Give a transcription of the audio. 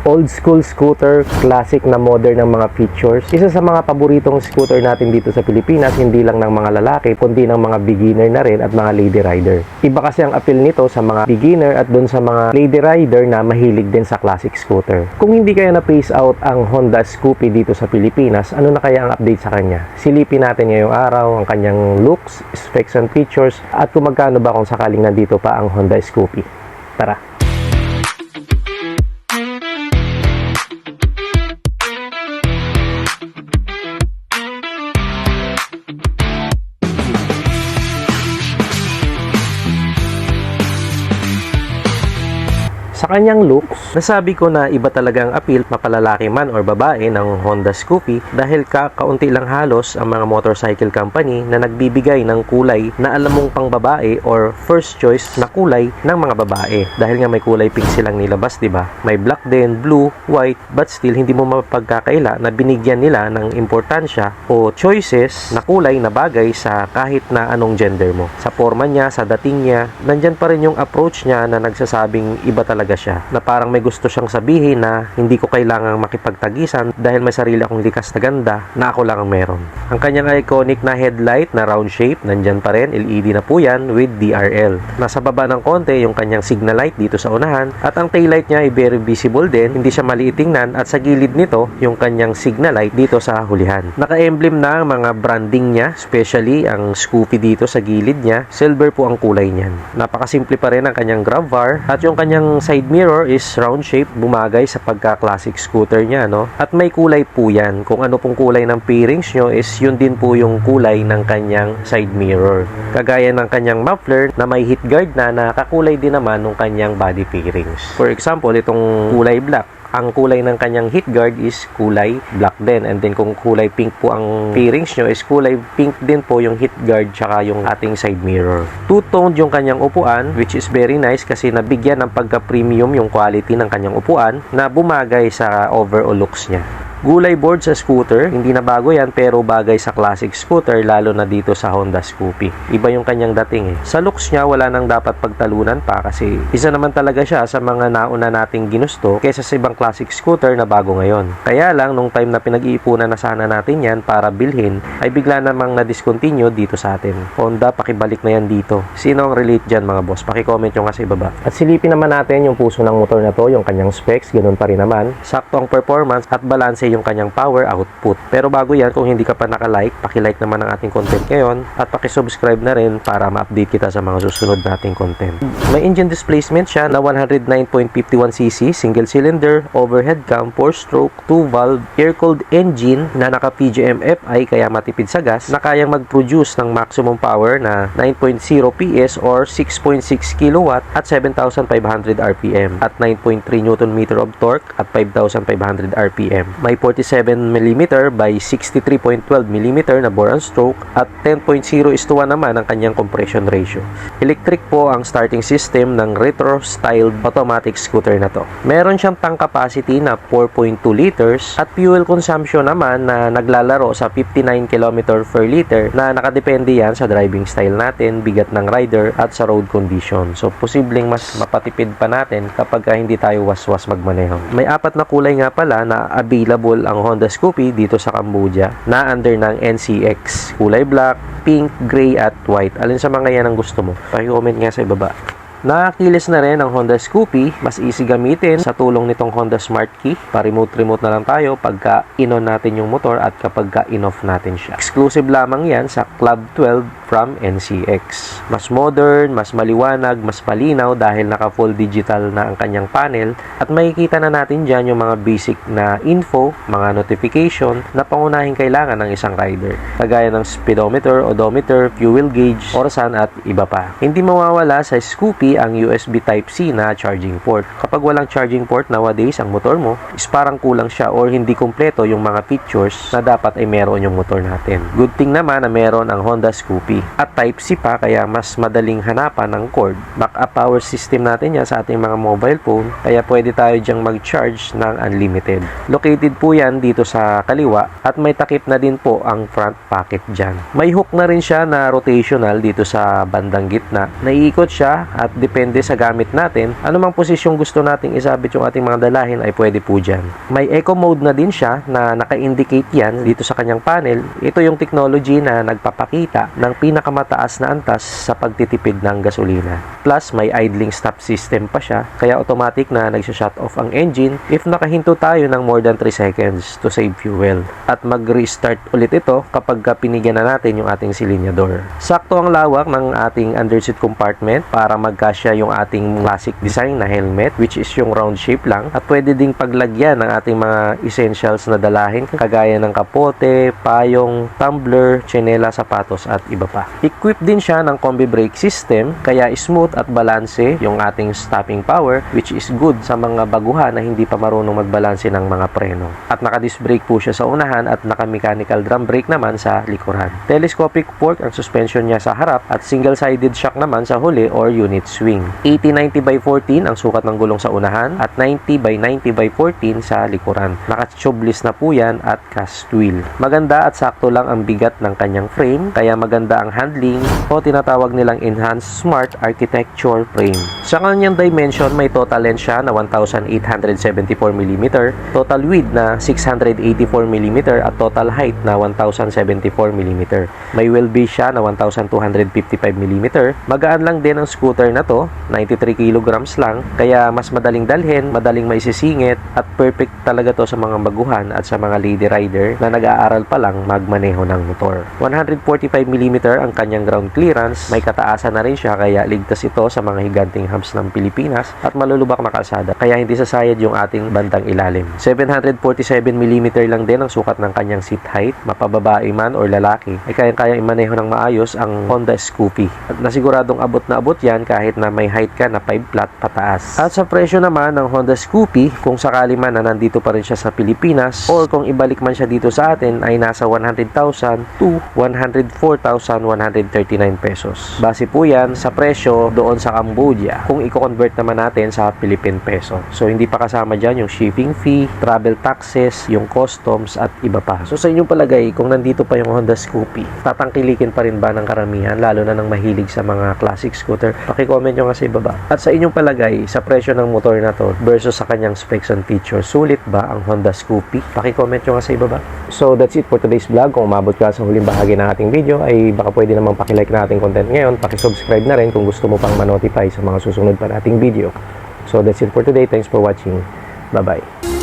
Old school scooter, classic na modern ng mga features. Isa sa mga paboritong scooter natin dito sa Pilipinas, hindi lang ng mga lalaki, kundi ng mga beginner na rin at mga lady rider. Iba kasi ang appeal nito sa mga beginner at dun sa mga lady rider na mahilig din sa classic scooter. Kung hindi kaya na-phase out ang Honda Scoopy dito sa Pilipinas, ano na kaya ang update sa kanya? Silipin natin ngayong araw ang kanyang looks, specs and features, at kung magkano ba kung sakaling nandito pa ang Honda Scoopy. Tara! Sa kanyang looks, nasabi ko na iba talaga ang appeal, mapalalaki man or babae, ng Honda Scoopy dahil kaunti lang halos ang mga motorcycle company na nagbibigay ng kulay na alam mong pang babae or first choice na kulay ng mga babae. Dahil nga may kulay pink silang nilabas, diba? May black din, blue, white, but still hindi mo mapagkakaila na binigyan nila ng importansya o choices na kulay na bagay sa kahit na anong gender mo. Sa forma niya, sa dating niya, nandyan pa rin yung approach niya na nagsasabing iba talaga siya, na parang may gusto siyang sabihin na hindi ko kailangang makipagtagisan dahil may sarili akong likas na ganda na ako lang ang meron. Ang kanyang iconic na headlight na round shape, nandyan pa rin, LED na po yan with DRL. Nasa baba ng konti yung kanyang signal light dito sa unahan at ang taillight niya ay very visible din, hindi siya maliit tingnan, at sa gilid nito yung kanyang signal light dito sa hulihan. Naka-emblem na ang mga branding niya, especially ang Scoopy dito sa gilid niya, silver po ang kulay niyan. Napakasimple pa rin ang kanyang grab bar at yung kanyang side mirror is round shape, bumagay sa pagka-classic scooter niya, no? At may kulay po yan. Kung ano pong kulay ng pairings nyo is yun din po yung kulay ng kanyang side mirror. Kagaya ng kanyang muffler na may heat guard na nakakulay din naman ng kanyang body pairings. For example, itong kulay black, ang kulay ng kanyang heat guard is kulay black din. And then kung kulay pink po ang pairings nyo is kulay pink din po yung heat guard tsaka yung ating side mirror. Two-toned yung kanyang upuan, which is very nice kasi nabigyan ng pagka-premium yung quality ng kanyang upuan na bumagay sa overall looks niya. Gulay board sa scooter, hindi na bago yan pero bagay sa classic scooter lalo na dito sa Honda Scoopy. Iba yung kanyang dating eh. Sa looks niya wala nang dapat pagtalunan pa kasi isa naman talaga siya sa mga nauna nating ginusto kaysa sa ibang classic scooter na bago ngayon. Kaya lang nung time na pinag-iipunan na sana natin yan para bilhin ay bigla namang na-discontinue dito sa atin. Honda, pakibalik na yan dito. Sino ang relate dyan mga boss? Pakicomment yung kasi baba. At silipin naman natin yung puso ng motor na to, yung kanyang specs, ganun pa rin naman. Sakto ang performance at balance yung kanyang power output. Pero bago yan, kung hindi ka pa naka-like, paki-like naman ang ating content ngayon at paki-subscribe na rin para ma-update kita sa mga susunod nating content. May engine displacement siya na 109.51cc, single cylinder, overhead cam, 4-stroke, 2-valve, air-cooled engine na naka-PGM FI kaya matipid sa gas, na kayang mag-produce ng maximum power na 9.0 PS or 6.6 kW at 7,500 RPM at 9.3 Nm of torque at 5,500 RPM. May 47mm by 63.12mm na bore and stroke at 10.0:1 naman ang kanyang compression ratio. Electric po ang starting system ng retro-styled automatic scooter na to. Meron siyang tank capacity na 4.2 liters at fuel consumption naman na naglalaro sa 59 km per liter na nakadepende yan sa driving style natin, bigat ng rider at sa road condition. So, posibleng mas mapatipid pa natin kapag hindi tayo waswas magmaneho. May 4 na kulay nga pala na available ang Honda Scoopy dito sa Cambodia na under ng NCX. Kulay black, pink, gray at white. Alin sa mga yan ang gusto mo? Paki-comment nga sa ibaba. Nakakilis na rin ang Honda Scoopy, mas easy gamitin sa tulong nitong Honda Smart Key. Pa-remote na lang tayo pagka in-on natin yung motor at kapag in-off natin siya. Exclusive lamang yan sa Club 12 from NCX. Mas modern, mas maliwanag, mas malinaw dahil naka full digital na ang kanyang panel at makikita na natin dyan yung mga basic na info, mga notification na pangunahing kailangan ng isang rider. Kagaya ng speedometer, odometer, fuel gauge, orasan at iba pa. Hindi mawawala sa Scoopy ang USB Type-C na charging port. Kapag walang charging port nowadays ang motor mo, is parang kulang siya or hindi kumpleto yung mga features na dapat ay meron yung motor natin. Good thing naman na meron ang Honda Scoopy. At Type-C pa kaya mas madaling hanapan ng cord. Backup power system natin yan sa ating mga mobile phone kaya pwede tayo dyang mag-charge ng unlimited. Located po yan dito sa kaliwa at may takip na din po ang front pocket dyan. May hook na rin siya na rotational dito sa bandang gitna. Naiikot siya at depende sa gamit natin, anumang posisyong gusto nating isabit yung ating mga dalahin ay pwede po dyan. May eco mode na din siya na naka-indicate yan dito sa kanyang panel. Ito yung technology na nagpapakita ng pinakamataas na antas sa pagtitipid ng gasolina. Plus, may idling stop system pa siya, kaya automatic na nagsha-shut off ang engine if nakahinto tayo ng more than 3 seconds to save fuel. At mag-restart ulit ito kapag pinigyan na natin yung ating silinyador. Sakto ang lawak ng ating underseat compartment para magkasya yung ating classic design na helmet, which is yung round shape lang, at pwede ding paglagyan ng ating mga essentials na dalahin kagaya ng kapote, payong, tumbler, tsinela, sapatos at iba pa. Equipped din siya ng combi brake system, kaya smooth at balanse yung ating stopping power, which is good sa mga baguhan na hindi pa marunong magbalanse ng mga preno. At naka-disc brake po siya sa unahan at naka-mechanical drum brake naman sa likuran. Telescopic fork ang suspension niya sa harap at single-sided shock naman sa huli or unit swing. 80/90/14 ang sukat ng gulong sa unahan at 90/90/14 sa likuran. Naka-tubeless na po yan at cast wheel. Maganda at sakto lang ang bigat ng kanyang frame, kaya maganda ang handling o tinatawag nilang enhanced smart architecture frame. Sa kanyang dimension, may total length siya na 1,874mm, total width na 684mm at total height na 1,074mm. May wheelbase siya na 1,255mm. Magaan lang din ang scooter na to, 93 kilograms lang, kaya mas madaling dalhin, madaling maisisingit at perfect talaga to sa mga baguhan at sa mga lady rider na nag-aaral pa lang magmaneho ng motor. 145mm ang kanyang ground clearance, may kataasan na rin siya kaya ligtas ito sa mga higanting hubs ng Pilipinas at malulubak na kalsada, kaya hindi sasayad yung ating bandang ilalim. 747mm lang din ang sukat ng kanyang seat height, mapababae man or lalaki ay kayang-kayang imaneho ng maayos ang Honda Scoopy. At nasiguradong abot na abot yan kahit na may height ka na 5 flat pataas. At sa presyo naman ng Honda Scoopy, kung sakali man na nandito pa rin siya sa Pilipinas or kung ibalik man siya dito sa atin, ay nasa 100,000 to 104,139 pesos. Base po yan sa presyo doon sa Cambodia kung i-convert naman natin sa Philippine peso. So hindi pa kasama dyan yung shipping fee, travel taxes, yung customs at iba pa. So sa inyong palagay, kung nandito pa yung Honda Scoopy, tatangkilikin pa rin ba ng karamihan, lalo na ng mahilig sa mga classic scooter? Paki-comment nyo nga sa ibaba. At sa inyong palagay, sa presyo ng motor na to versus sa kanyang specs and features, sulit ba ang Honda Scoopy? Paki-comment nyo nga sa ibaba. So that's it for today's vlog. Kung umabot ka sa huling bahagi ng ating video, ay baka pwede namang paki-like na ating content ngayon, paki-subscribe na rin kung gusto mo pang ma-notify sa mga susunod pa nating video. So that's it for today. Thanks for watching. Bye-bye.